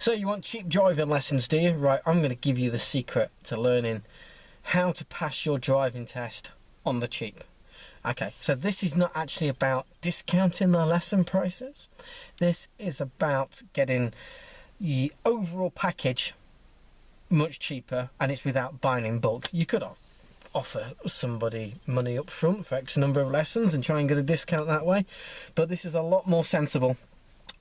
So you want cheap driving lessons, do you? Right, I'm going to give you the secret to learning how to pass your driving test on the cheap. Okay, so this is not actually about discounting the lesson prices. This is about getting the overall package much cheaper, and it's without buying in bulk. You could offer somebody money up front for X number of lessons and try and get a discount that way, but this is a lot more sensible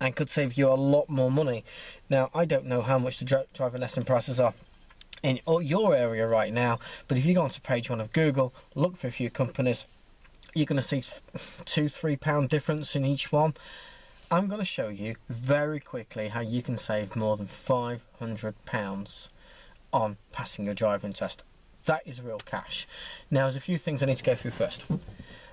and could save you a lot more money. Now, I don't know how much the driving lesson prices are in your area right now, but if you go onto page 1 of Google, look for a few companies, you're going to see £2-3 difference in each one. I'm going to show you very quickly how you can save more than £500 on passing your driving test. That is real cash. Now, there's a few things I need to go through first.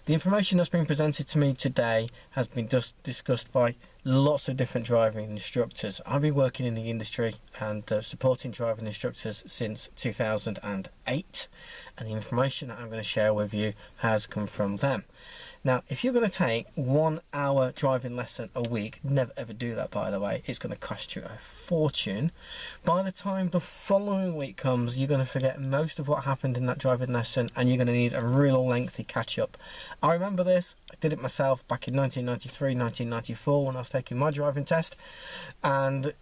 The information that's been presented to me today has been discussed by lots of different driving instructors. I've been working in the industry and supporting driving instructors since 2008, and the information that I'm going to share with you has come from them. Now, if you're going to take 1 hour driving lesson a week, never ever do that, by the way, it's going to cost you a fortune. By the time the following week comes, you're going to forget most of what happened in that driving lesson, and you're going to need a real lengthy catch up. I remember this. I did it myself back in 1993, 1994 when I was taking my driving test, and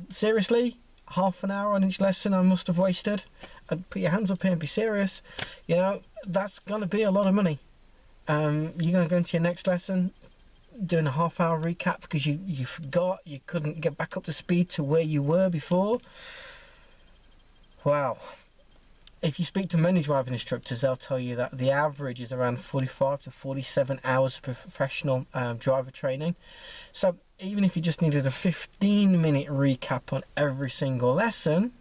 seriously, half an hour on each lesson I must have wasted. And put your hands up here and be serious. You know, that's going to be a lot of money. You're going to go into your next lesson doing a half-hour recap because you forgot, you couldn't get back up to speed to where you were before. Wow. If you speak to many driving instructors, they'll tell you that the average is around 45 to 47 hours of professional driver training. So even if you just needed a 15-minute recap on every single lesson,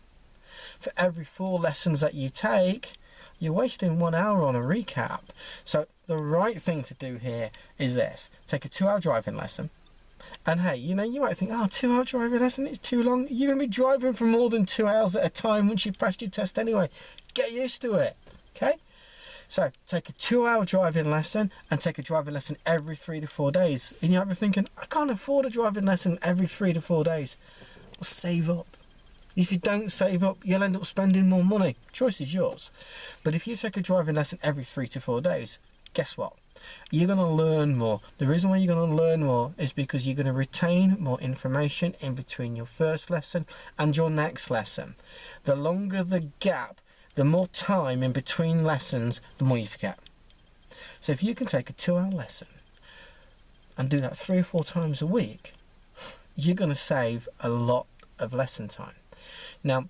for every 4 lessons that you take, you're wasting 1 hour on a recap. So the right thing to do here is this: take a 2-hour driving lesson. And hey, you know, you might think, oh, 2-hour driving lesson, it's too long. You're going to be driving for more than 2 hours at a time once you've passed your test anyway. Get used to it, okay? So take a 2-hour driving lesson and take a driving lesson every 3 to 4 days. And you're thinking, I can't afford a driving lesson every 3 to 4 days. Well, save up. If you don't save up, you'll end up spending more money. Choice is yours. But if you take a driving lesson every 3 to 4 days, guess what? You're going to learn more. The reason why you're going to learn more is because you're going to retain more information in between your first lesson and your next lesson. The longer the gap, the more time in between lessons, the more you forget. So if you can take a 2-hour lesson and do that 3 or 4 times a week, you're going to save a lot of lesson time. Now,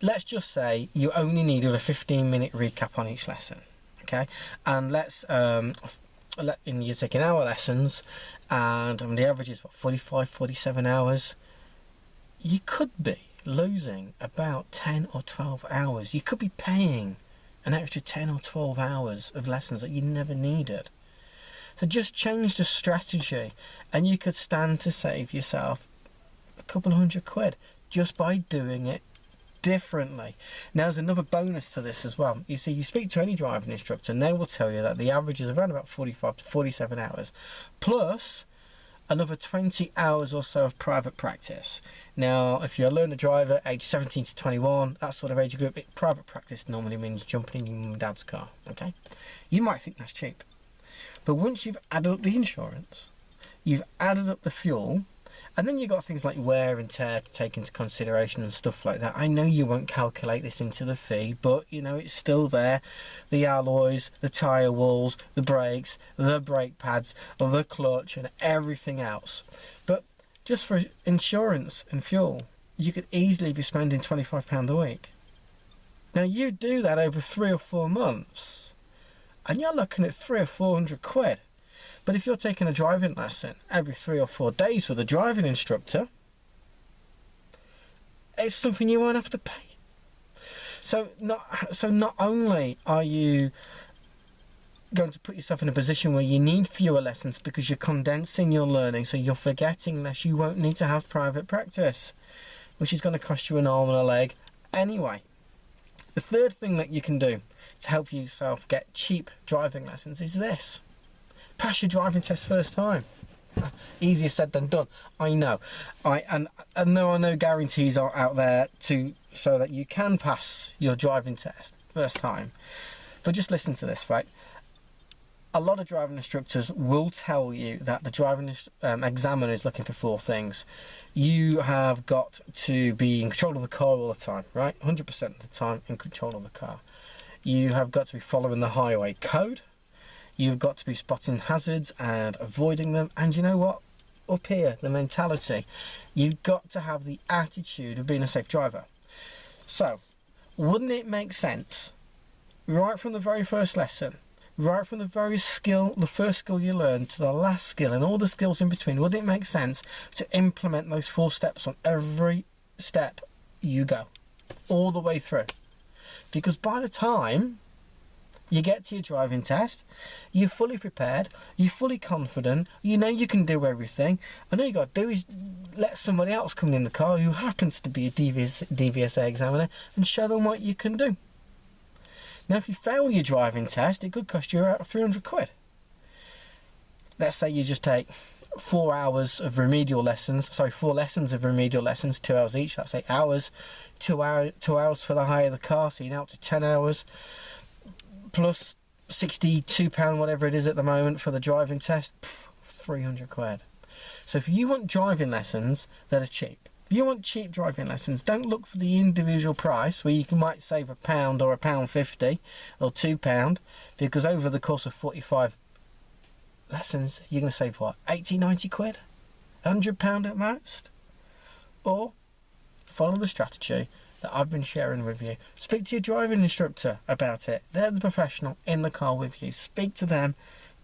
let's just say you only needed a 15-minute recap on each lesson, okay? And let's, you're taking hour lessons, and the average is, 45, 47 hours. You could be losing about 10 or 12 hours. You could be paying an extra 10 or 12 hours of lessons that you never needed. So just change the strategy, and you could stand to save yourself a couple of £100 just by doing it differently. Now, there's another bonus to this as well. You see, you speak to any driving instructor and they will tell you that the average is around about 45 to 47 hours, plus another 20 hours or so of private practice. Now, if you're a learner driver, age 17 to 21, that sort of age group, private practice normally means jumping in your mum and dad's car, okay? You might think that's cheap, but once you've added up the insurance, you've added up the fuel, and then you've got things like wear and tear to take into consideration and stuff like that. I know you won't calculate this into the fee, but, you know, it's still there. The alloys, the tyre walls, the brakes, the brake pads, the clutch, and everything else. But just for insurance and fuel, you could easily be spending £25 a week. Now, you do that over 3 or 4 months, and you're looking at 300 or 400 quid. But if you're taking a driving lesson every 3 or 4 days with a driving instructor, it's something you won't have to pay. So not only are you going to put yourself in a position where you need fewer lessons because you're condensing your learning, so you're forgetting less, you won't need to have private practice, which is going to cost you an arm and a leg anyway. The third thing that you can do to help yourself get cheap driving lessons is this: pass your driving test first time. Easier said than done. I know. And there are no guarantees out there so that you can pass your driving test first time. But just listen to this, right? A lot of driving instructors will tell you that the driving examiner is looking for 4 things. You have got to be in control of the car all the time, right? 100% of the time in control of the car. You have got to be following the highway code. You've got to be spotting hazards and avoiding them. And you know what? Up here, the mentality. You've got to have the attitude of being a safe driver. So, wouldn't it make sense, right from the very first lesson, right from the first skill you learn to the last skill and all the skills in between, would it make sense to implement those 4 steps on every step you go, all the way through? Because by the time you get to your driving test, you're fully prepared, you're fully confident, you know you can do everything, and all you got to do is let somebody else come in the car who happens to be a DVSA examiner and show them what you can do. Now, if you fail your driving test, it could cost you about 300 quid. Let's say you just take 4 hours of remedial lessons, 4 lessons of remedial lessons, 2 hours each, that's 8 hours, 2 hours for the hire of the car, so you're now up to 10 hours, plus £62, whatever it is at the moment for the driving test, 300 quid. So if you want driving lessons that are cheap, if you want cheap driving lessons, don't look for the individual price where you might save £1 or £1.50 or £2, because over the course of 45 lessons you're going to save what, 80-90 quid, £100 at most. Or follow the strategy that I've been sharing with you. Speak to your driving instructor about it. They're the professional in the car with you. Speak to them,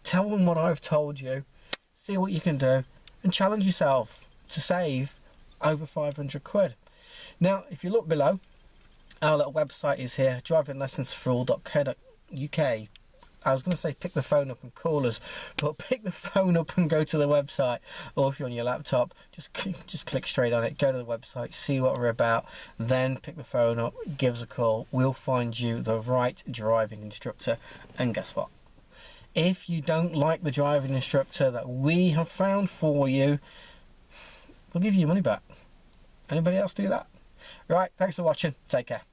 tell them what I've told you, see what you can do, and challenge yourself to save over 500 quid. Now, if you look below, our little website is here, drivinglessonsforall.co.uk. I was going to say pick the phone up and call us, but pick the phone up and go to the website, or if you're on your laptop, just click straight on it, go to the website, see what we're about, then pick the phone up, give us a call. We'll find you the right driving instructor. And guess what? If you don't like the driving instructor that we have found for you, we'll give you your money back. Anybody else do that? Right, thanks for watching. Take care.